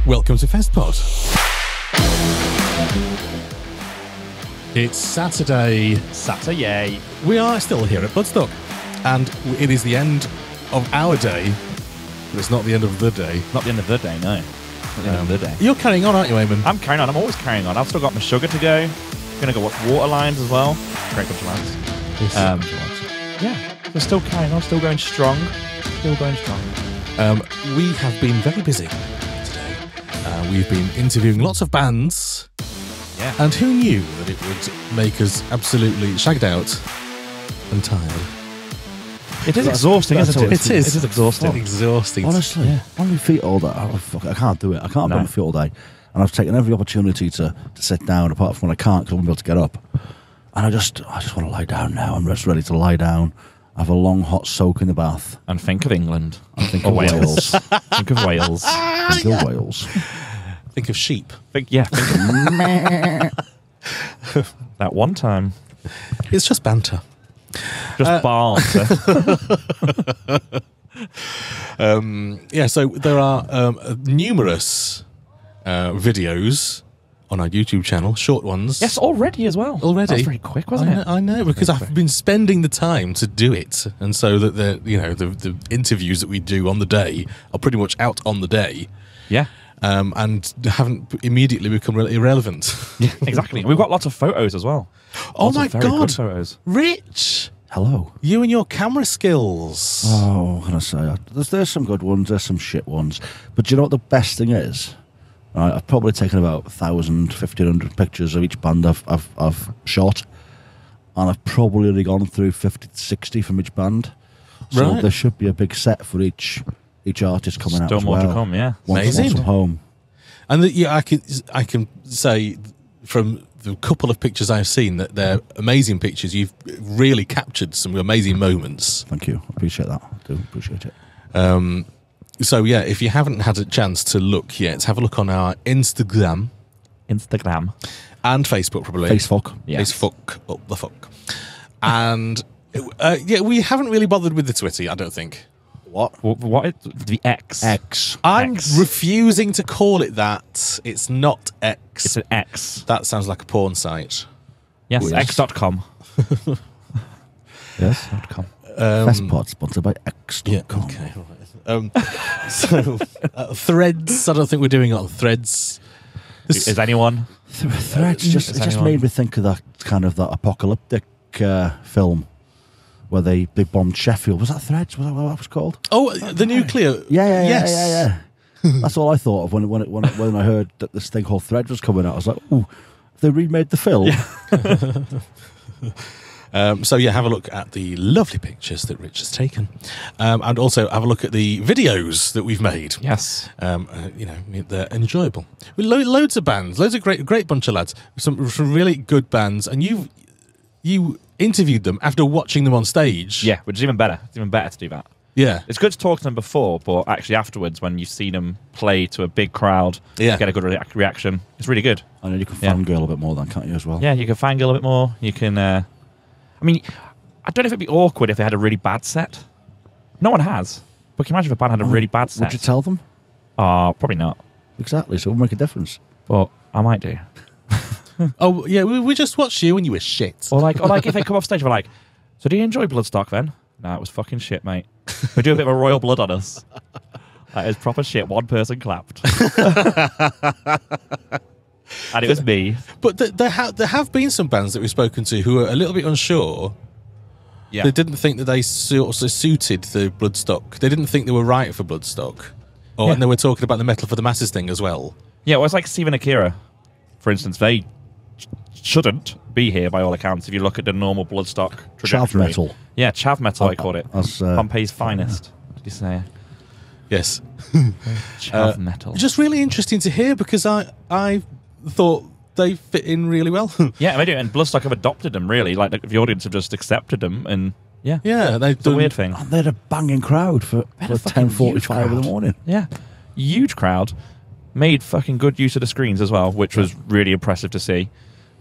Welcome to FestPod. It's Saturday. Saturday. We are still here at Bloodstock, and it is the end of our day, but it's not the end of the day. Not the end of the day, no. Not the end of the day. You're carrying on, aren't you, Eamon? I'm carrying on. I'm always carrying on. I've still got my sugar to go. Gonna go watch water lines as well. Great bunch of lads. Yeah, we're still carrying on. Still going strong. Still going strong. We have been very busy today. We've been interviewing lots of bands. Yeah. And who knew that it would make us absolutely shagged out and tired? It is exhausting, isn't it? It is. It is exhausting. Exhausting. Honestly, on my feet all day. Oh, fuck, I can't do it. I can't be on my feet all day. And I've taken every opportunity to sit down, apart from when I can't because I won't be able to get up. And I just want to lie down now. I'm just ready to lie down, have a long hot soak in the bath. And think of England. And think of Wales. Think of Wales. Think of Wales. Think of sheep. Think of that one time. It's just banter. Just banter. Yeah, so there are numerous videos on our YouTube channel, short ones. Yes, already as well. Already. That's very quick, wasn't it? I know, because I've been spending the time to do it, and so that the interviews that we do on the day are pretty much out on the day. Yeah. And haven't immediately become irrelevant. Yeah, exactly. We've got lots of photos as well. Oh Lots my of very God. good photos. Rich! Hello. You and your camera skills. Oh, what can I say? There's some good ones, there's some shit ones. But do you know what the best thing is? Right, I've probably taken about 1,000, 1,500 pictures of each band I've shot. And I've probably only gone through 50 to 60 from each band. So Right. there should be a big set for each artist coming out Still as more well. to come, yeah. Amazing. Once I'm home. And I can say from the couple of pictures I've seen that they're amazing pictures. You've really captured some amazing moments. Thank you. I appreciate that. I do appreciate it. So yeah, if you haven't had a chance to look yet, have a look on our Instagram Instagram. and Facebook, probably. Facebook. Yes. Facebook, up the fuck. And yeah, we haven't really bothered with the Twitter, I don't think. What? What is the X? X. I'm X. refusing to call it that. It's not X. It's an X. That sounds like a porn site. Yes, Yes. X.com. Yes. .com. FestPod sponsored by X.com. Yeah, okay. Right. So, Threads, I don't think we're doing it on Threads. Is anyone? Threads just anyone? made me think of that kind of that apocalyptic film where they bombed Sheffield. Was that Threads? Was that what it was called? Oh, the nuclear. Yeah. That's all I thought of when I heard that this thing called Threads was coming out. I was like, ooh, they remade the film. So yeah, have a look at the lovely pictures that Rich has taken, and also have a look at the videos that we've made. Yes. They're enjoyable. With loads of bands, loads of great bunch of lads, some really good bands, and you interviewed them after watching them on stage. Yeah, which is even better. It's even better to do that. Yeah. It's good to talk to them before, but actually afterwards, when you've seen them play to a big crowd, get a good reaction. It's really good. I know you can fangirl a bit more then, can't you, as well? Yeah, you can fangirl a bit more. You can... I mean, I don't know if it'd be awkward if they had a really bad set. No one has. But can you imagine if a band had a really bad set? Would you tell them? Probably not. Exactly, so it would make a difference. But I might do. Oh, yeah, we just watched you and you were shit. Or like if they come off stage, we're like, so do you enjoy Bloodstock then? Nah, it was fucking shit, mate. We do a bit of a royal blood on us. That is proper shit. One person clapped. And it was me. But there have been some bands that we've spoken to who are a little bit unsure. Yeah. They didn't think that they sort of suited the Bloodstock. They didn't think they were right for Bloodstock. And they were talking about the Metal for the Masses thing as well. Yeah, well, it's like Steve and Akira, for instance. They shouldn't be here by all accounts if you look at the normal Bloodstock trajectory. Chav metal. Yeah, chav metal, I called it. Pompeii's finest. Did you say? Yes. Chav metal. Just really interesting to hear because I thought they fit in really well. Yeah, they do. And Bloodstock have adopted them, really. Like, the audience have just accepted them and Yeah. Yeah, they've It's a done weird thing. And they had a banging crowd for had a fucking huge 10:45 in the crowd. morning. Yeah. Huge crowd. Made fucking good use of the screens as well, which was really impressive to see.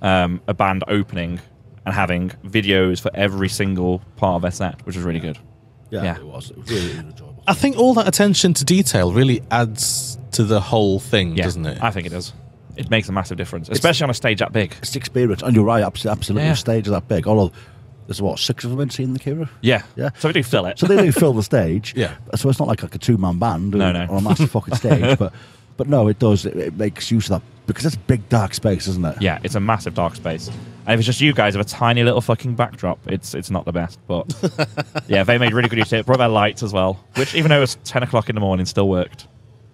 A band opening and having videos for every single part of their set, which was really good. Yeah. It was. It was really, really enjoyable. I think all that attention to detail really adds to the whole thing, Yeah, doesn't it? I think it does. It makes a massive difference, especially on a stage that big. It's the experience, and you're right, absolutely. Yeah. The stage is that big. Although there's what, 6 of them in seeing the Kira. Yeah. Yeah. So we do fill it. So they do fill the stage. Yeah. So it's not like a 2-man band No, or, no. or a massive fucking stage, but no, it does. It makes use of that because it's a big dark space, isn't it? Yeah, it's a massive dark space. And if it's just you guys with a tiny little fucking backdrop, it's not the best. But yeah, they made really good use of it. Brought their lights as well, which even though it was 10 o'clock in the morning, still worked.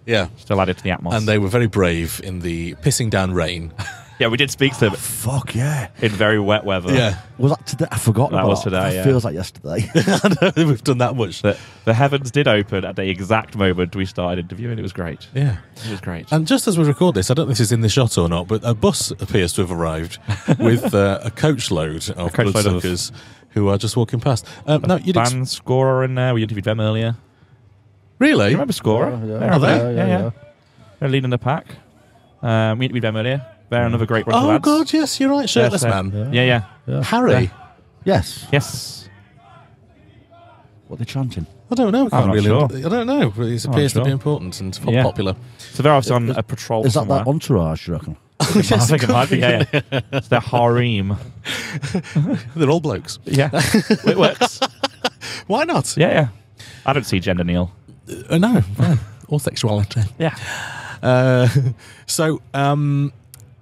Yeah. Still added to the atmosphere. And they were very brave in the pissing down rain. Yeah, we did speak to them Fuck yeah. in very wet weather. Yeah. Was that today? I forgot That about was today, That yeah. feels like yesterday. I know we've done that much. The heavens did open at the exact moment we started interviewing. It was great. Yeah. It was great. And just as we record this, I don't know if this is in the shot or not, but a bus appears to have arrived with a coach load of coach load of- bloodsuckers who are just walking past. No, you did. Band Scorer in there. We interviewed them earlier. Really? You remember Scorer? Yeah, They're Are over they? there. Yeah. They're leading the pack. We interviewed them earlier. They're another great bunch of Oh, lads. God, yes, you're right. Shirtless Yes, man. Yeah. Harry. Yes. Yes. What are they chanting? I don't know. I'm not sure. I don't know. He appears to sure. be important and Yeah. popular. So they're obviously on a patrol Is that somewhere. that entourage, you reckon? I think it might be, yeah. It's their harem. They're all blokes. Yeah. It works. Why not? Yeah. I don't see gender, Neil. No. Or sexuality. Yeah.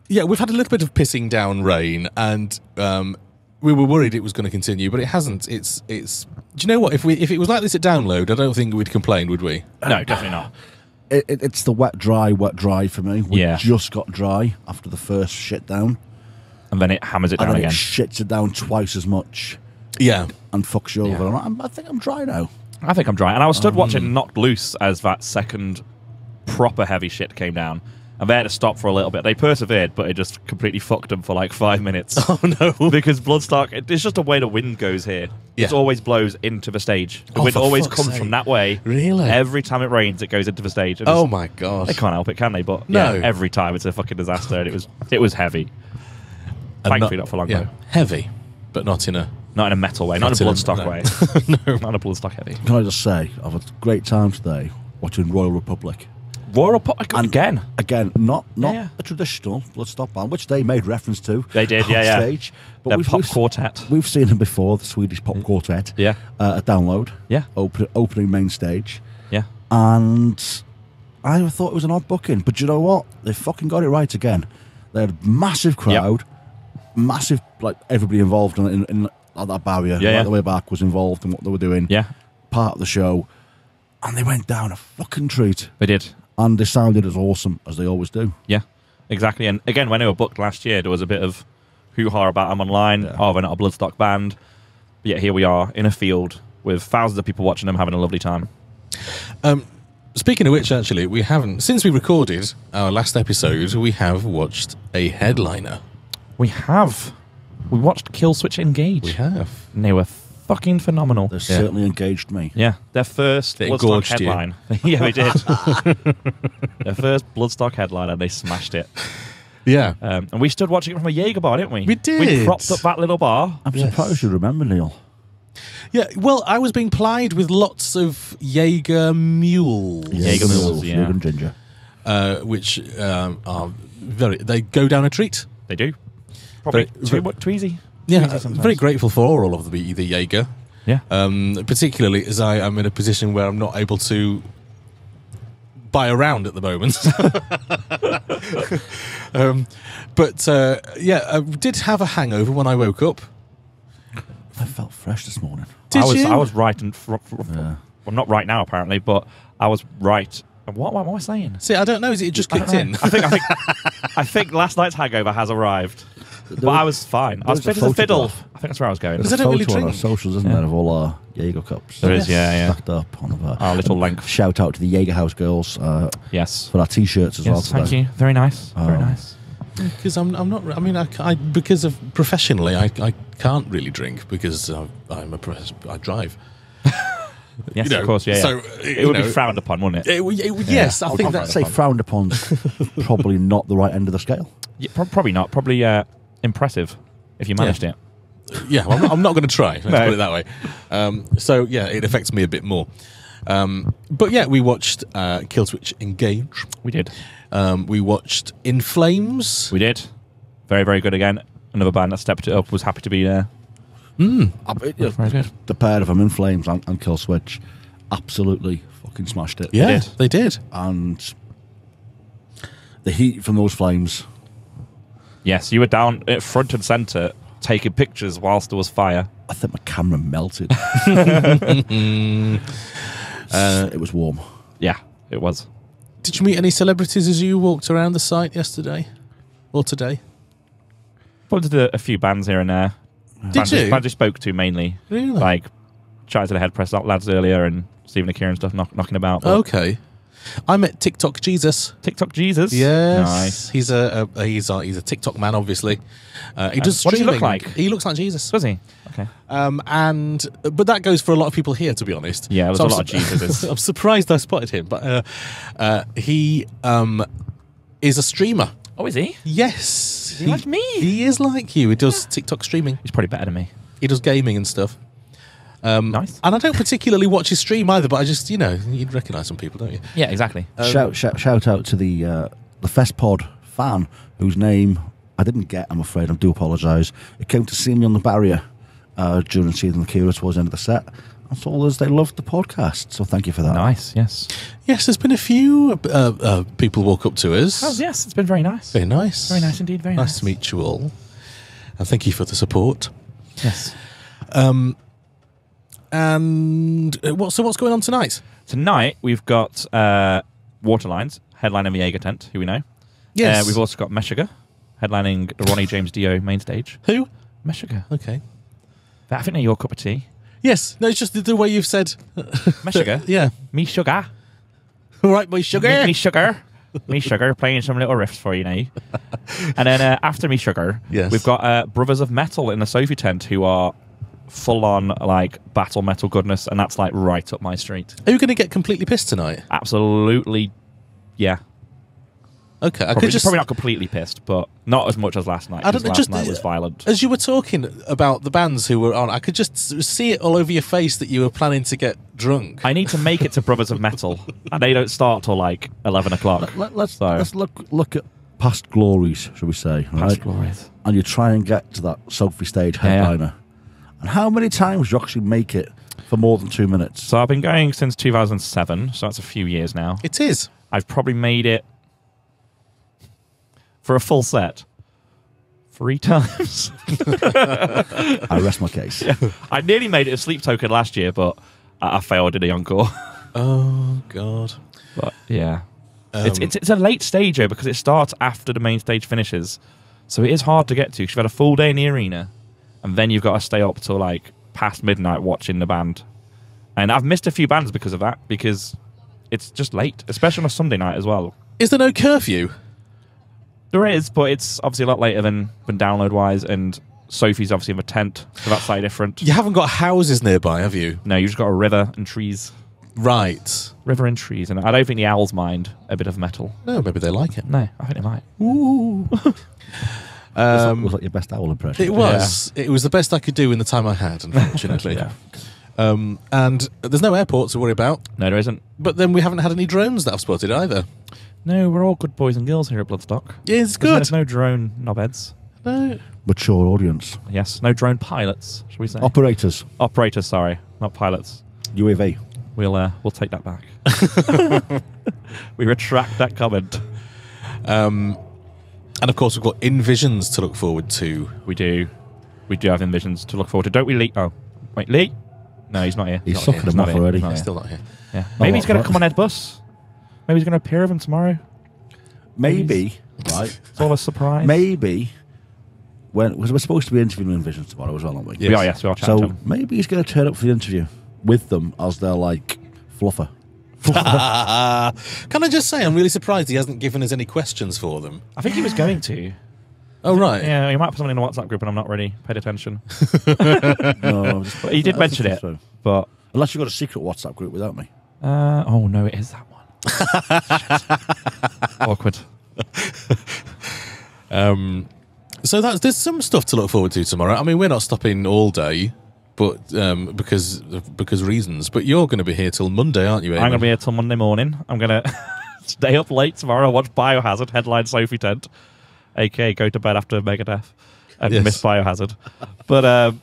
Yeah, we've had a little bit of pissing down rain, and we were worried it was going to continue, but it hasn't. It's. Do you know what? If it was like this at Download, I don't think we'd complain, would we? No, definitely not. It's the wet, dry for me. We Yeah. just got dry after the first shit down. And then it hammers it And down then again. it shits it down twice as much Yeah. and fucks you over. Yeah. And I think I'm dry now. I think I'm dry. And I was stood watching Knocked Loose as that second proper heavy shit came down. And they had to stop for a little bit. They persevered, but it just completely fucked them for like 5 minutes. Oh, no. Because Bloodstock, it's just the way the wind goes here. Yeah. It always blows into the stage. The Oh, wind for always fuck's comes sake. from that way. Really? Every time it rains, it goes into the stage. And Oh, it's- my God. They can't help it, can they? But No. yeah, every time it's a fucking disaster. And it was heavy. And Thankfully not for long, though. Heavy, but not in a... Not in a metal way. Not in a Not in a- Bloodstock no. way. No. Not in a Bloodstock heavy. Can I just say, I've had a great time today watching Royal Republic. Royal Republic And again. Again, not Yeah. a traditional Bloodstock band, which they made reference to. They did, on yeah. stage. But Their pop quartet. We've seen them before, the Swedish pop quartet. Yeah. At Download. Yeah. Opening main stage. Yeah. And I thought it was an odd booking, but you know what? They fucking got it right again. They had a massive crowd, massive, like everybody involved in at that barrier. Yeah, like yeah. the way back was involved in what they were doing. Yeah. Part of the show, and they went down a fucking treat, They did. and they sounded as awesome as they always do. Yeah, exactly. And again, when they were booked last year, there was a bit of hoo-ha about them online. Yeah. Oh, they're not a Bloodstock band. But yet here we are in a field with thousands of people watching them, having a lovely time. Speaking of which, actually, we haven't... Since we recorded our last episode, we have watched a headliner. We watched Kill Switch Engage. We have. And they were fucking phenomenal. They certainly engaged me. Yeah, their first They Bloodstock engorged you. headline. Yeah, they did. Their first Bloodstock headline, and they smashed it. Yeah. And we stood watching it from a Jaeger bar, didn't we? We did. We propped up that little bar. I'm surprised you remember, Neil. Yeah, well, I was being plied with lots of Jaeger mules. Jaeger mules, yeah. Jaeger and ginger. Which are very... They go down a treat. They do. Probably Very- too easy. Yeah, Too easy I'm sometimes. very grateful for all of the Jaeger. Yeah. Particularly as I am in a position where I'm not able to buy around at the moment. I did have a hangover when I woke up. I felt fresh this morning. Did you? I was right and Yeah. well, not right now apparently, but I was right. What am I saying? See, I don't know. Is it just I don't kicked know. in? I think last night's hangover has arrived, but I was fine. I was there was fit a as a fiddle. photograph. I think that's where I was going. Because There's I a don't really photo on our drink. socials, isn't there, of all our Jaeger cups? There is, yeah. Stacked up on the Our little length. Shout out to the Jaeger House girls Yes. for our t-shirts as well Yes, today. thank you. Very nice. Very nice. Because I'm not. I mean, I because of professionally, I can't really drink because I drive. Yes, of course, yeah. So it would be frowned upon, wouldn't it? Yes, I think I'd that's say frowned upon. Probably not the right end of the scale. Yeah, probably not. Probably impressive if you managed it. Yeah, well, I'm not going to try. Let's put it that way. So yeah, it affects me a bit more. But yeah, we watched Killswitch Engage. We did. We watched In Flames. We did. Very, very good again. Another band that stepped it up. Was happy to be there. Very good. The pair of them, In Flames and Killswitch, absolutely fucking smashed it. Yeah, they did. And the heat from those flames. Yes, you were down at front and centre taking pictures whilst there was fire. I think my camera melted. It was warm. Yeah, it was. Did you meet any celebrities as you walked around the site yesterday or today? Probably did a few bands here and there. Did you? Bands I spoke to mainly. Really? Like, chatted to the head press lads earlier and Stephen Akira and stuff knocking about. But Okay. I met TikTok Jesus. TikTok Jesus. Yes, Nice. he's a TikTok man, obviously. He does What does he streaming. look like? He looks like Jesus. Does he? Okay. But that goes for a lot of people here, to be honest. Yeah, there's So a I'm lot of Jesuses. I'm surprised I spotted him, but he is a streamer. Oh, is he? Yes, Is he like me? He is like you. He does TikTok streaming. He's probably better than me. He does gaming and stuff. Nice. And I don't particularly watch his stream either, but I just, you'd recognise some people, don't you? Yeah, exactly. Shout out to the FestPod fan whose name I didn't get, I'm afraid. I do apologise. It came to see me on the barrier during seeing Akira towards the end of the set and told us they loved the podcast. So thank you for that. Nice, yes. Yes, there's been a few people walk up to us. Oh, yes, it's been very nice. Very nice. Very nice indeed, very nice. Nice to meet you all. And thank you for the support. Yes. And what's going on tonight? Tonight, we've got Waterlines, headlining the Jaeger tent, who we know. Yes. We've also got Meshuggah, headlining the Ronnie James Dio main stage. Who? Meshuggah. Okay. I think they're your cup of tea. Yes. No, it's just the way you've said. Meshuggah? Yeah. Me sugar. All right, my sugar. Me sugar. Me sugar, playing some little riffs for you now. And then after Me Sugar, Yes. we've got Brothers of Metal in the Sophie tent, who are full-on like battle metal goodness, and that's like right up my street. Are you going to get completely pissed tonight? Absolutely, yeah. Okay. I Probably, could just probably not completely pissed, but not as much as last night. I don't 'cause know, last just night was violent. As you were talking about the bands who were on, I could just see it all over your face that you were planning to get drunk. I need to make it to Brothers of Metal, and they don't start till like 11 o'clock. Let's look at past glories, shall we say? Past right? glories. And you try and get to that Sophie stage headliner. And how many times do you actually make it for more than 2 minutes? So I've been going since 2007, so that's a few years now. It is. I've probably made it for a full set 3 times. I rest my case. I nearly made it a sleep token last year, but I failed in the encore. Oh God. But yeah, it's a late stage though, because it starts after the main stage finishes, so it is hard to get to. 'Cause you've had a full day in the arena, and then you've got to stay up till like past midnight watching the band. And I've missed a few bands because of that, because it's just late, especially on a Sunday night as well. Is there no curfew? There is, but it's obviously a lot later than download-wise, and Sophie's obviously in a tent, so that's slightly different. You haven't got houses nearby, have you? No, you just got a river and trees. Right. River and trees, and I don't think the owls mind a bit of metal. No, maybe they like it. No, I think they might. Ooh. Was that your best owl impression? It was. It was the best I could do in the time I had, unfortunately. Yeah. And there's no airport to worry about. No, there isn't. But then we haven't had any drones that I've spotted either. No, we're all good boys and girls here at Bloodstock. Yeah, it's good. There's no drone knobheads. No. Mature audience. Yes, no drone pilots, shall we say? Operators. Operators, sorry, not pilots. UAV. We'll take that back. We retract that comment. And of course, we've got Invisions to look forward to. We do have Invisions to look forward to, don't we, Lee? Oh, wait, Lee? No, he's not here. He's not sucking here. them Not off here. already. Not He's here. still not here. Yeah. Maybe he's what, going what? to come on Ed Bus. Maybe he's going to appear with him tomorrow. Maybe, right? It's all a surprise. Maybe when we're supposed to be interviewing Vision tomorrow as well, aren't we? Yeah. We are, yes, we are chatting to So him. maybe he's going to turn up for the interview with them as their like fluffer. Can I just say, I'm really surprised he hasn't given us any questions for them. I think he was going to. Oh, right. Yeah, you might put something in the WhatsApp group and I'm not really paid attention. No, But he did mention it, so. but... Unless you've got a secret WhatsApp group without me. oh, no, it is that one. Awkward. So there's some stuff to look forward to tomorrow. I mean, we're not stopping all day, but because reasons. But you're going to be here till Monday, aren't you, Eamon? I'm going to be here till Monday morning. I'm going to stay up late tomorrow, watch Biohazard, headline Sophie Tent, a.k.a. go to bed after Megadeth and Yes. miss Biohazard. But,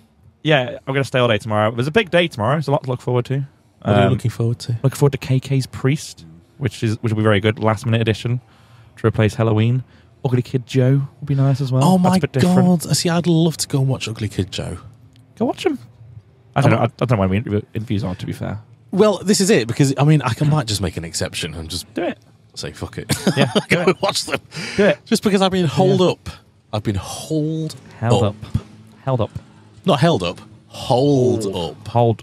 yeah, I'm going to stay all day tomorrow. There's a big day tomorrow. There's a lot to look forward to. What are you looking forward to? Looking forward to KK's Priest, which will be very good. Last minute edition to replace Halloween. Ugly Kid Joe will be nice as well. Oh my That's a bit different. God! See, I'd love to go and watch Ugly Kid Joe. Go watch him. I don't know when we interviews on, to be fair. Well, this is it, because I mean, I might just make an exception and just Do it. say fuck it. Yeah, Go do and watch them. Do it. Just because I've been holed up. I've been holed Held up. Not held up. Holed up. Hold.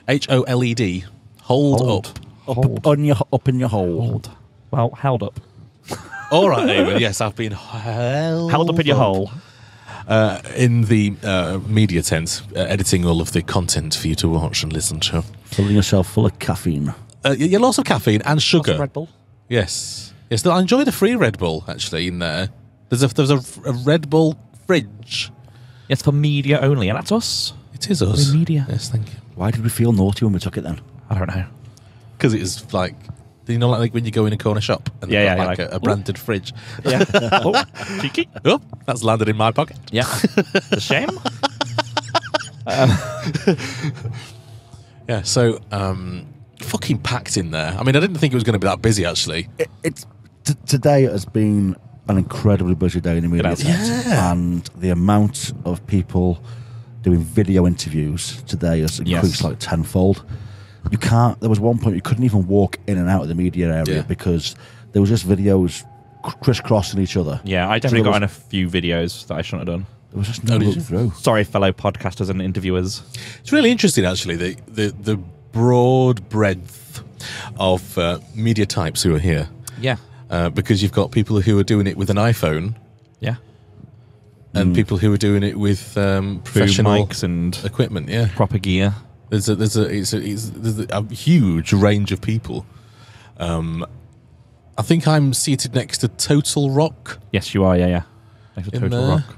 HOLED. Hold up. Hold. Up in your hole. Hold. Well, held up. All right, Eamon. Yes, I've been held Held up in your hole. in the media tent, editing all of the content for you to watch and listen to. Filling yourself full of caffeine. Yeah, lots of caffeine and sugar. Lots of Red Bull. Yes. I enjoy the free Red Bull, actually, in there. There's a Red Bull fridge. It's for media only, and that's us. It is us. We're media. Yes, thank you. Why did we feel naughty when we took it then? I don't know. Because it was like, you know, like when you go in a corner shop and they've Yeah, got yeah, like like, a branded fridge. Yeah. Oh, cheeky. Oh, that's landed in my pocket. Yeah. It's a shame. Yeah, so fucking packed in there. I mean, I didn't think it was going to be that busy, actually. Today has been an incredibly busy day in the media has. tent, Yeah. and the amount of people doing video interviews today has increased like tenfold. You can't. There was one point you couldn't even walk in and out of the media area Yeah. because there was just videos crisscrossing each other. Yeah, I So definitely there got in was- a few videos that I shouldn't have done. There was just no did look you? through. Sorry, fellow podcasters and interviewers. It's really interesting, actually, the broad breadth of media types who are here. Yeah. Because you've got people who are doing it with an iPhone Yeah. and people who are doing it with Boom professional mics and equipment. Yeah, proper gear. there's a huge range of people. I think I'm seated next to Total Rock. Yes, you are. Yeah, yeah. Next to In Total there. Rock.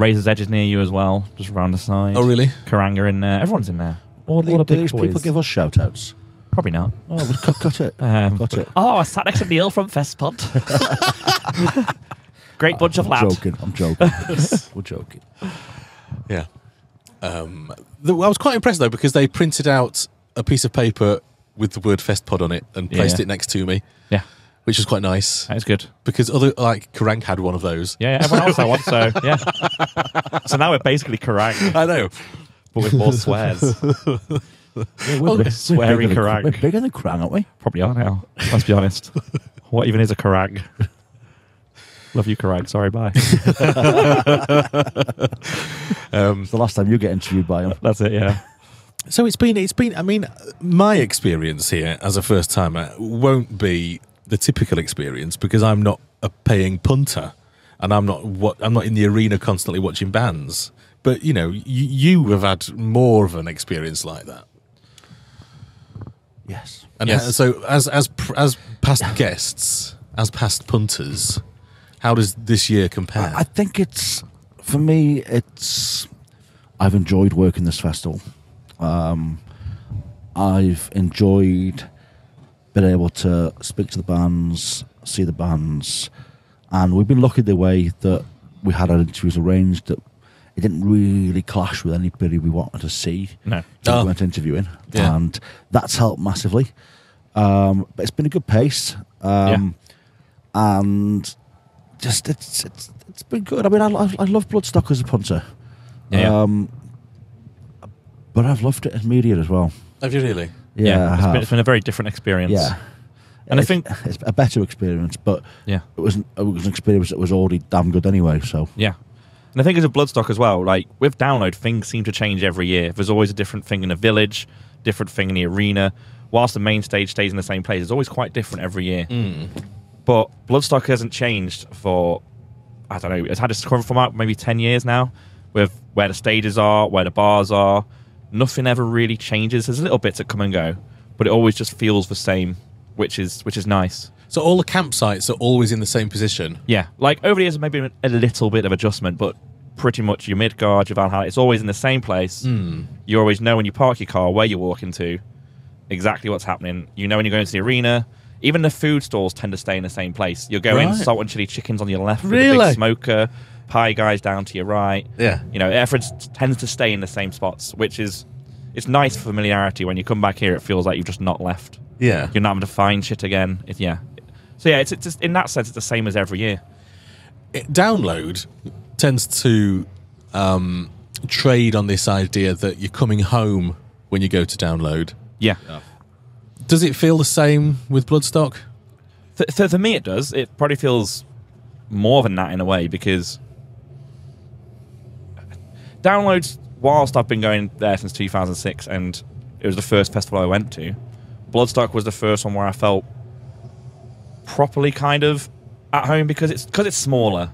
Razor's Edge is near you as well, just around the side. Oh, really? Karanga in there. Everyone's in there. All the Do big these boys. people give us shout outs? Probably not. Oh, we got it. Got it. Oh, I sat next to Neil from Festpod. Great bunch of lads. I'm joking. We're joking. Yeah. I was quite impressed, though, because they printed out a piece of paper with the word Festpod on it and placed Yeah. it next to me, Yeah, which was quite nice. that is good. Because Kerrang had one of those. Yeah, everyone else had one, so yeah. So now we're basically Karang, I know. but with more swears. Yeah, Sweary bigger than- Kerrang. We're bigger than Kerrang, aren't we? Probably are now. Let's be honest. What even is a Karang? Love you, Karang. Sorry, bye. It's the last time you get interviewed by him. That's it. Yeah. So it's been. I mean, my experience here as a first timer won't be the typical experience because I'm not a paying punter, and I'm not in the arena constantly watching bands. But you know, you have had more of an experience like that. Yes. And Yes. so, as past guests, as past punters, how does this year compare? I think for me, I've enjoyed working this festival. I've enjoyed being able to speak to the bands, see the bands, and we've been lucky the way that we had our interviews arranged that it didn't really clash with anybody we wanted to see. No. So Oh. we went interviewing, Yeah. and that's helped massively. But it's been a good pace, and just it's been good. I mean, I love Bloodstock as a punter, Yeah. but I've loved it as media as well. Have you really? Yeah, I have. It's been a very different experience. Yeah, And I It's- think- it's a better experience, but Yeah. it was an experience that was already damn good anyway. So Yeah. And I think as a Bloodstock as well, like with Download, things seem to change every year. There's always a different thing in a village, different thing in the arena. Whilst the main stage stays in the same place, it's always quite different every year. But Bloodstock hasn't changed for I don't know, it's had its current format maybe 10 years now, with where the stages are, where the bars are. Nothing ever really changes. There's little bits that come and go, but it always just feels the same, which is nice. So all the campsites are always in the same position? Yeah, like over the years, maybe a little bit of adjustment, but pretty much your Midgard, your Valhalla, it's always in the same place. You always know when you park your car where you're walking to, exactly what's happening. You know when you're going to the arena. Even the food stalls tend to stay in the same place. You're going salt and chili chickens on your left with a big smoker, pie guys down to your right. Yeah. You know, everything tends to stay in the same spots, which is, it's nice familiarity. When you come back here, it feels like you've just not left. Yeah. You're not having to find shit again. So yeah, it's just, in that sense, it's the same as every year. Download tends to trade on this idea that you're coming home when you go to Download. Yeah. Does it feel the same with Bloodstock? For me, it does. It probably feels more than that in a way, because Downloads, whilst I've been going there since 2006 and it was the first festival I went to, Bloodstock was the first one where I felt properly kind of at home, because it's smaller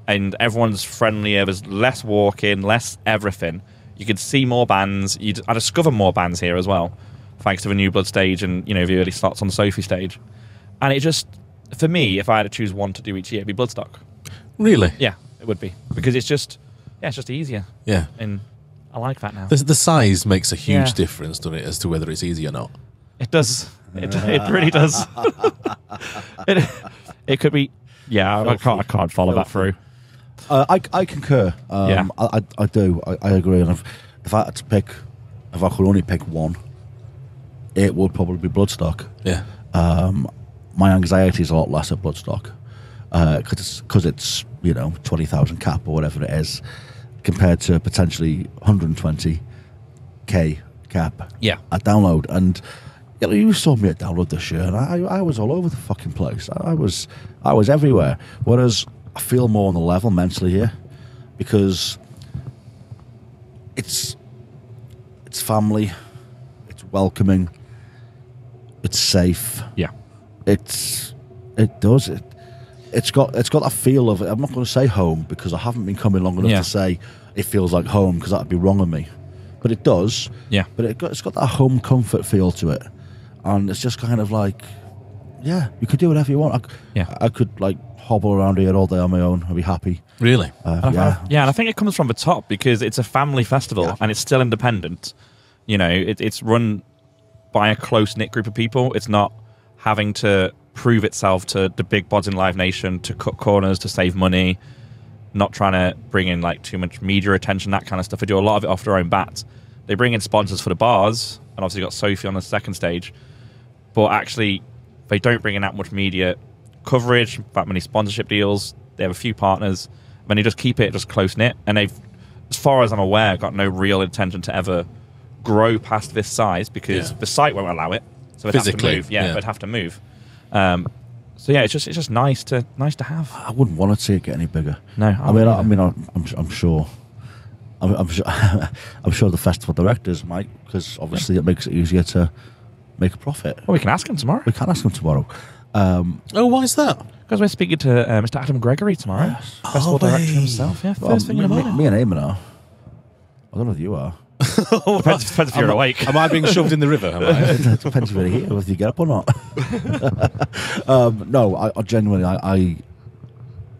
and everyone's friendlier. There's less walking, less everything. You could see more bands. I discovered more bands here as well, thanks to the New Blood stage and, you know, the early slots on the Sophie stage. And it just, for me, if I had to choose one to do each year, it'd be Bloodstock. Really? Yeah, it would be, because it's just easier. Yeah, and I like that now. The size makes a huge difference, doesn't it, as to whether it's easy or not? It does. It really does. It could be. Yeah, I can't follow that through. I concur. I do. I agree. And if I had to pick, if I could only pick one, it would probably be Bloodstock. Yeah. My anxiety is a lot less at Bloodstock because it's 20,000 cap or whatever it is, compared to potentially 120k cap. Yeah. At Download. And you saw me at Download this year, and I was all over the fucking place. I was everywhere. Whereas I feel more on the level mentally here, because it's family, it's welcoming, it's safe. Yeah. It's got that feel of, I'm not going to say home, because I haven't been coming long enough to say it feels like home, because that'd be wrong of me. But it does. Yeah. But it's got that home comfort feel to it. And it's just kind of like, yeah, you could do whatever you want. I could like hobble around here all day on my own. I'd be happy. Really? And I think it comes from the top, because it's a family festival and it's still independent. You know, it's run by a close-knit group of people. It's not having to prove itself to the big bods in Live Nation to cut corners, to save money, not trying to bring in like too much media attention, that kind of stuff. They do a lot of it off their own bat. They bring in sponsors for the bars, and obviously got Sophie on the second stage, but actually they don't bring in that much media coverage, that many sponsorship deals. They have a few partners, and they just keep it just close-knit, and they've, as far as I'm aware, got no real intention to ever grow past this size, because the site won't allow it. So it'd have to move. Yeah, it'd have to move. So yeah, it's just nice to have. I wouldn't want to see it get any bigger. No, I'm sure. I'm sure. I'm sure the festival directors might, because obviously it makes it easier to make a profit. Well, we can ask him tomorrow. We can ask him tomorrow. Why is that? Because we're speaking to Mr. Adam Gregory tomorrow, festival director himself. Yeah, first thing in the morning. Me and Eamon are. I don't know if you are. Depends if you're awake. Am I being shoved in the river? Am I? It depends if you're here, whether you get up or not. No, I genuinely,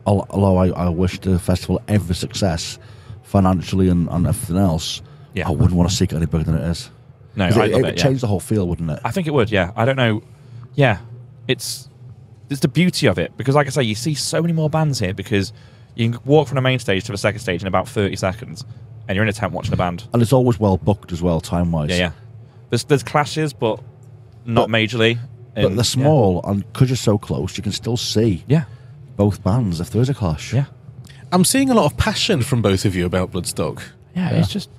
although I wish the festival every success, financially and everything else, I wouldn't want to see it any bigger than it is. No, it would change the whole feel, wouldn't it? I think it would. Yeah, I don't know. Yeah, it's the beauty of it, because, like I say, you see so many more bands here, because you can walk from the main stage to the second stage in about 30 seconds. And you're in a tent watching a band. And it's always well booked as well, time-wise. Yeah. There's clashes, but not majorly. But they're small, and because you're so close, you can still see both bands if there is a clash. Yeah. I'm seeing a lot of passion from both of you about Bloodstock. Yeah. It's just...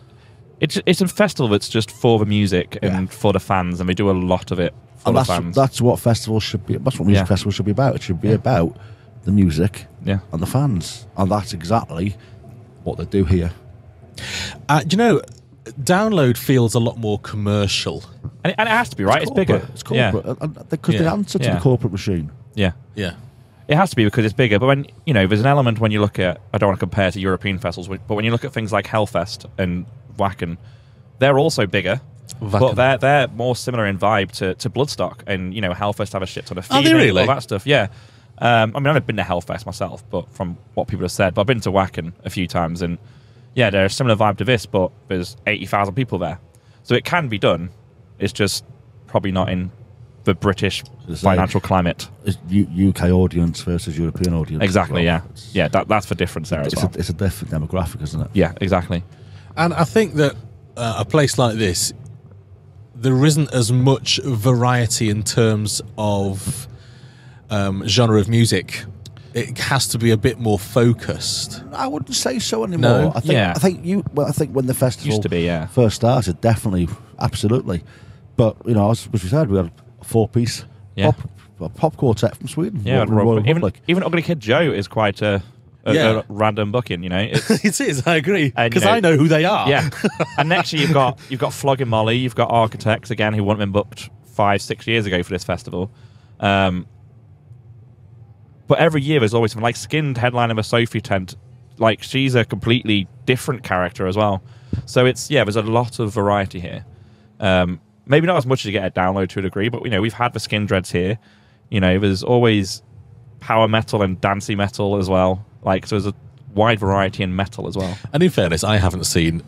It's a festival that's just for the music and for the fans, and we do a lot of it for the fans. That's what festivals should be. That's what music festivals should be about. It should be about the music and the fans. And that's exactly what they do here. Download feels a lot more commercial. And it has to be, right? It's bigger. It's corporate. Because they answer to the corporate machine. Yeah. Yeah. It has to be because it's bigger. But when there's an element when you look at. I don't want to compare to European festivals, but when you look at things like Hellfest and Wacken, they're also bigger. Wacken. But they're more similar in vibe to Bloodstock, and Hellfest have a shit ton of Are theming, they really? all that stuff. Yeah. I mean, I've never been to Hellfest myself, but from what people have said, but I've been to Wacken a few times, and yeah, they're a similar vibe to this, but there's 80,000 people there, so it can be done. It's just probably not in the British financial climate. It's UK audience versus European audience. Exactly. Well. Yeah. That's the difference there as well. It's a different demographic, isn't it? Yeah, exactly. And I think that a place like this, there isn't as much variety in terms of genre of music. It has to be a bit more focused. I wouldn't say so anymore. No? I think Yeah. I think when the festival Used to be, yeah. first started, definitely, absolutely. But as we said, we had a 4-piece Yeah. pop quartet from Sweden. Yeah, Royal Republic. even Ugly Kid Joe is quite a Yeah. random booking. It's, It is, I agree, And, because I know who they are. yeah. And next year you've got Flogging Molly, you've got Architects again, who wouldn't have been booked 5-6 years ago for this festival. But every year there's always something like Skinned headline of a Sophie tent. Like, she's a completely different character as well. So there's a lot of variety here. Maybe not as much as you get at Download to a degree, but we've had the Skin Dreads here. There's always power metal and dancey metal as well. Like, so there's a wide variety in metal as well. And in fairness, I haven't seen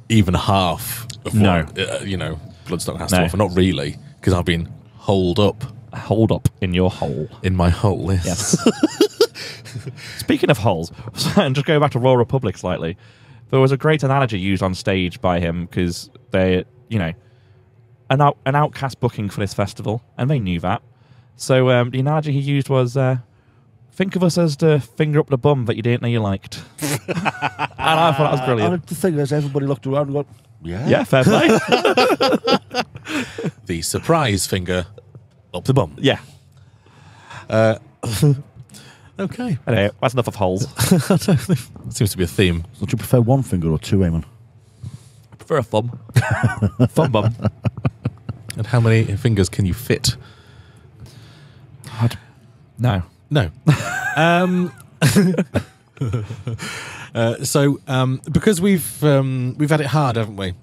even half of No. what Bloodstock has to offer. Not really, because I've been holed up Hold up in your hole. in my hole. Yes. Speaking of holes, and just going back to Royal Republic slightly, there was a great analogy used on stage by him because they, an outcast booking for this festival, and they knew that. So the analogy he used was, think of us as the finger up the bum that you didn't know you liked. And I thought that was brilliant. And the thing is, everybody looked around and went, yeah. Yeah, fair play. The surprise finger up the bum. Yeah. Okay. Anyway, that's enough of holes. Seems to be a theme. Would you prefer one finger or two, Eamon? I prefer a thumb. Thumb bum. And how many fingers can you fit? No. No. Because we've had it hard, haven't we?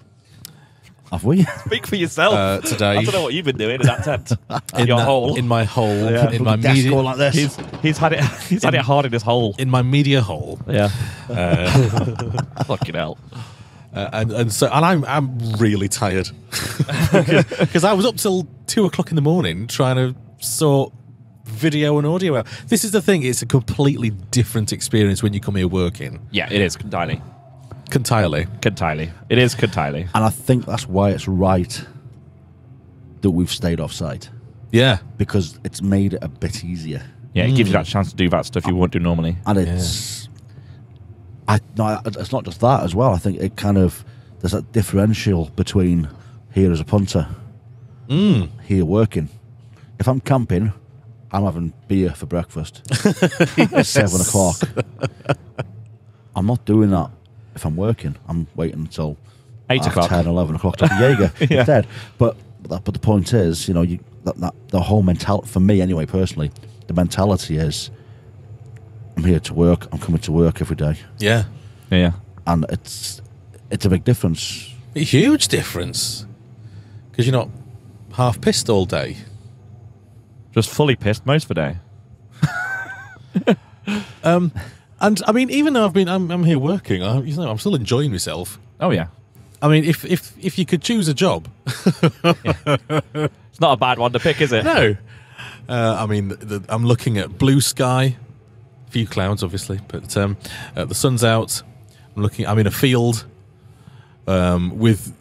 Have we? Speak for yourself. Today. I don't know what you've been doing in that tent. In Your that- hole. In my hole. Yeah. In my Desk media. go like this. He's had it hard in his hole. In my media hole. Yeah. Fucking hell. And I'm really tired because I was up till 2:00 in the morning trying to sort video and audio out. This is the thing; it's a completely different experience when you come here working. Yeah, it is entirely. Entirely. It is entirely. And I think that's why it's right that we've stayed off site, Yeah, because it's made it a bit easier. Yeah, it gives you that chance to do that stuff you wouldn't do normally. And it's it's not just that as well. I think it kind of, there's that differential between here as a punter, here working. If I'm camping, I'm having beer for breakfast at 7 o'clock. I'm not doing that if I'm working. I'm waiting until 8 o'clock. 10, 11 o'clock to have a Jaeger Yeah. instead. But the point is, the whole mentality, for me anyway, personally, the mentality is, I'm here to work. I'm coming to work every day, yeah, Yeah. and it's a big difference. a huge difference because you're not half pissed all day. Just fully pissed most of the day. And I mean, even though I'm here working, I'm still enjoying myself. Oh, yeah. I mean, if you could choose a job, It's not a bad one to pick, is it? no. I mean, I'm looking at blue sky, few clouds, obviously, but the sun's out. I'm in a field with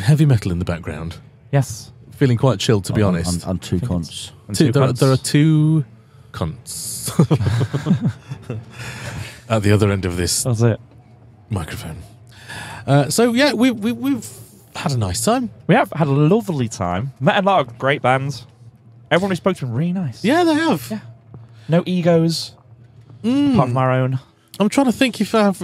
heavy metal in the background. Yes. Feeling quite chilled, to be honest. And two cunts. And two cunts. There are two cunts at the other end of this That's it. microphone. So yeah, we've had a nice time. We have had a lovely time. Met a lot of great bands. Everyone we spoke to really nice. Yeah, they have. Yeah. No egos. Apart from our own. I'm trying to think if I've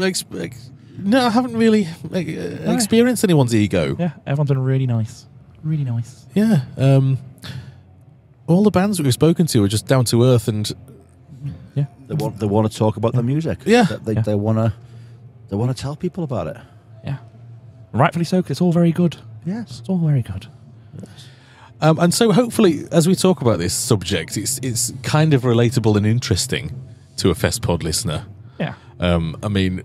no, I haven't really experienced anyone's ego. Yeah, everyone's been really nice. Really nice. Yeah. All the bands that we've spoken to are just down to earth and They want to talk about the music. Yeah. They want to tell people about it. Yeah. Rightfully so, 'cause it's all very good. Yes. It's all very good. And so hopefully, as we talk about this subject, it's kind of relatable and interesting to a FestPod listener. Yeah. I mean,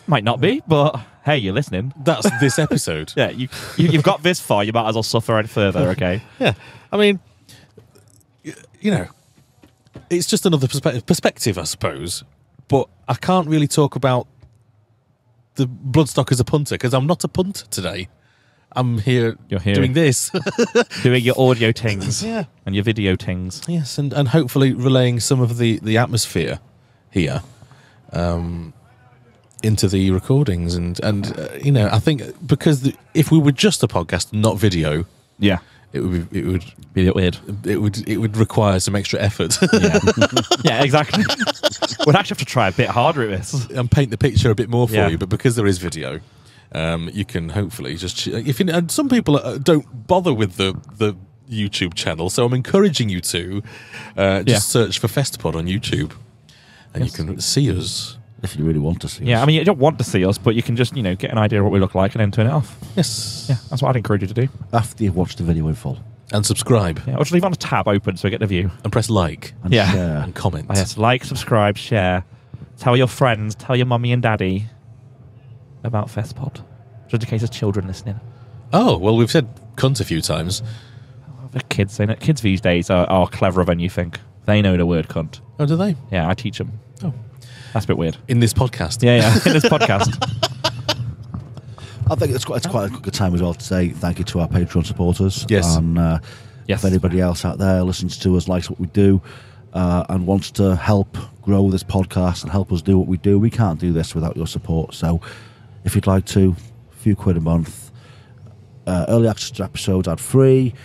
Might not be, but hey, you're listening. that's this episode. Yeah, you've got this far. You might as well suffer any further. Okay. Yeah. I mean, it's just another perspective, I suppose. But I can't really talk about the Bloodstock as a punter because I'm not a punter today. I'm here, You're here. doing this. Doing your audio tings. Yeah. And your video tings. Yes, and hopefully relaying some of the atmosphere here into the recordings. And I think because if we were just a podcast, not video, Yeah. it would Be a bit weird. it would require some extra effort Yeah. Yeah, exactly. We'd actually have to try a bit harder at this. and paint the picture a bit more for Yeah. you. But because there is video, you can hopefully just and some people don't bother with the YouTube channel, so I'm encouraging you to just search for FestPod on YouTube, and you can see us. If you really want to see Yeah, us. I mean, you don't want to see us, but you can just, get an idea of what we look like and then turn it off. Yes. Yeah, that's what I'd encourage you to do. After you've watched the video in full. And subscribe. Yeah, or just leave on a tab open so we get the view. And press like. And Yeah. share. And comment. Oh, yes, like, subscribe, share. Tell your friends, tell your mummy and daddy about FestPod. Just in case there's children listening. Oh, well, we've said cunt a few times. The kids saying it. Kids these days are cleverer than you think. They know the word cunt. Oh, do they? Yeah, I teach them. Oh. That's a bit weird. In this podcast. Yeah, in this podcast. I think it's quite a good time as well to say thank you to our Patreon supporters. Yes. And Yes. if anybody else out there listens to us, likes what we do, and wants to help grow this podcast and help us do what we do, we can't do this without your support. So if you'd like to, a few quid a month, early access to episodes ad-free,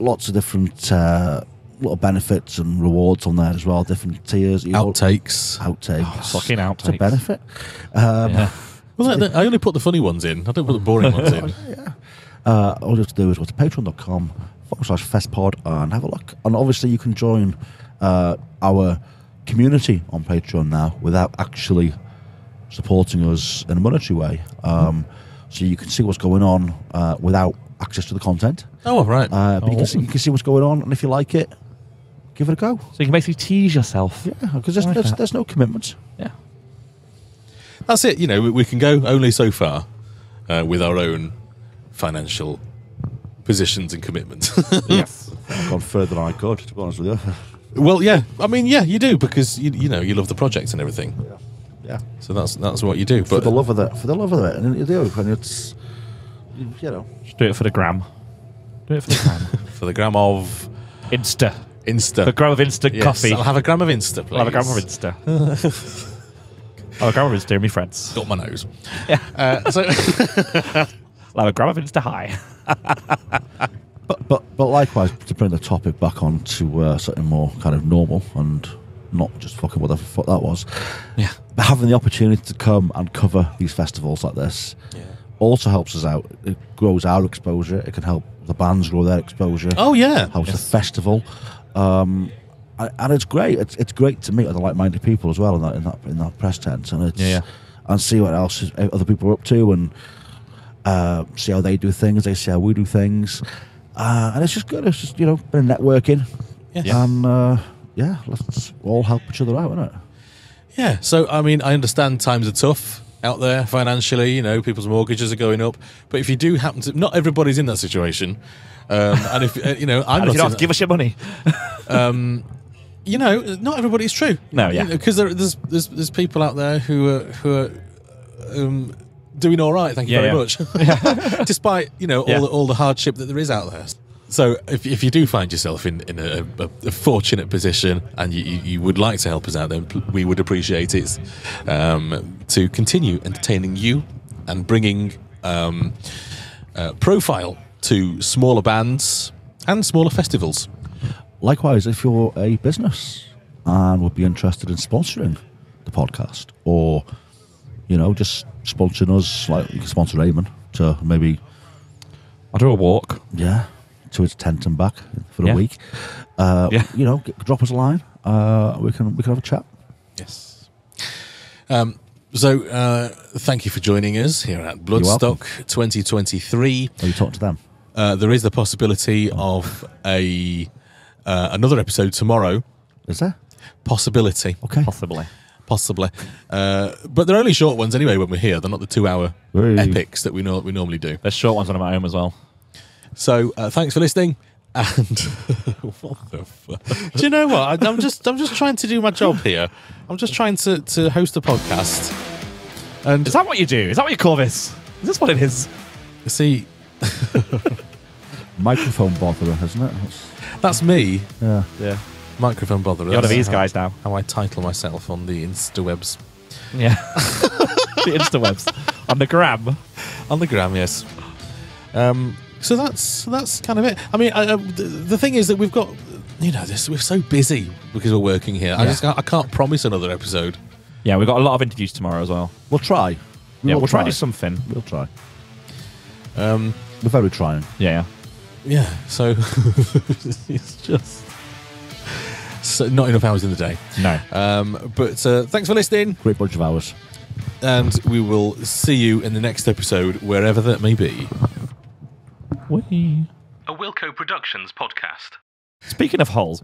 lots of different little benefits and rewards on there as well, different tiers. Outtakes. Outtakes. Fucking It's a outtakes. benefit. Yeah. Well, I only put the funny ones in. I don't put the boring ones in. All you have to do is go to patreon.com/FestPod and have a look. And obviously you can join our community on Patreon now without actually supporting us in a monetary way. So you can see what's going on without access to the content. Oh, right. But you can see what's going on, and if you like it, give it a go. So you can basically tease yourself. Yeah, because I like that. there's no commitment. Yeah. That's it. We can go only so far with our own financial positions and commitments. Yes. I've gone further than I could, to be honest with you. Well, yeah. I mean, yeah, you do because you love the project and everything. Yeah. So that's what you do. For But the love of it, and you do, and it's Just do it for the gram. Do it for the gram. for the gram of Insta. Insta, The gram of Insta Yes, coffee. I'll have a gram of Insta, please. I'll have a gram of Insta. I'll have a gram of Insta with my friends. Got my nose. Yeah. So I'll have a gram of Insta high. But likewise, to bring the topic back on to something more kind of normal and not just fucking whatever the fuck that was. yeah, But having the opportunity to come and cover these festivals like this also helps us out. It grows our exposure. It can help the bands grow their exposure. Oh yeah, Helps the festival. And it's great. It's great to meet other like-minded people as well in that press tent, and and see what else other people are up to, and see how they do things. They see how we do things, and it's just good. It's just bit of networking, and let's all help each other out, isn't it? yeah. So I mean, I understand times are tough out there financially. People's mortgages are going up, but if you do happen to, not everybody's in that situation, and if I'm And not. if you don't have to give us your money. Not everybody's true. No, yeah. Because there's people out there who are doing all right. Thank you very much. Despite all the hardship that there is out there. So if you do find yourself in a fortunate position and you would like to help us out, then we would appreciate it to continue entertaining you and bringing profile to smaller bands and smaller festivals. Likewise, if you're a business and would be interested in sponsoring the podcast, or just sponsoring us, like you can sponsor Eamon to maybe I'll do a walk. to his tent and back for a week. Drop us a line, we can have a chat. Yes. So thank you for joining us here at Bloodstock 2023. Are you talking to them? There is the possibility of another episode tomorrow. Is there? Possibility. Okay. Possibly. But they're only short ones anyway when we're here. They're not the 2-hour Hey. epics that we normally do. There's short ones when I'm at home as well. So thanks for listening. And what the fuck? Do you know what? I'm just trying to do my job here. I'm just trying to host a podcast. And Is that what you do? Is that what you call this? Is this what it is? see, Microphone botherer, isn't it? that's me. Yeah. Microphone botherer. You're one of That's these guys now. how I title myself on the Instawebs. Yeah. The Instawebs. On the gram. On the gram, yes. So that's kind of it. I mean, the thing is that we've got, we're so busy because we're working here. I can't promise another episode. Yeah, we've got a lot of interviews tomorrow as well. We'll try. We'll try to do something. We'll try. We're very trying. Yeah. Yeah, so it's just not enough hours in the day. No. But thanks for listening, Great bunch of hours. and we will see you in the next episode, wherever that may be. Whee. A Wilco Productions podcast. Speaking of holes.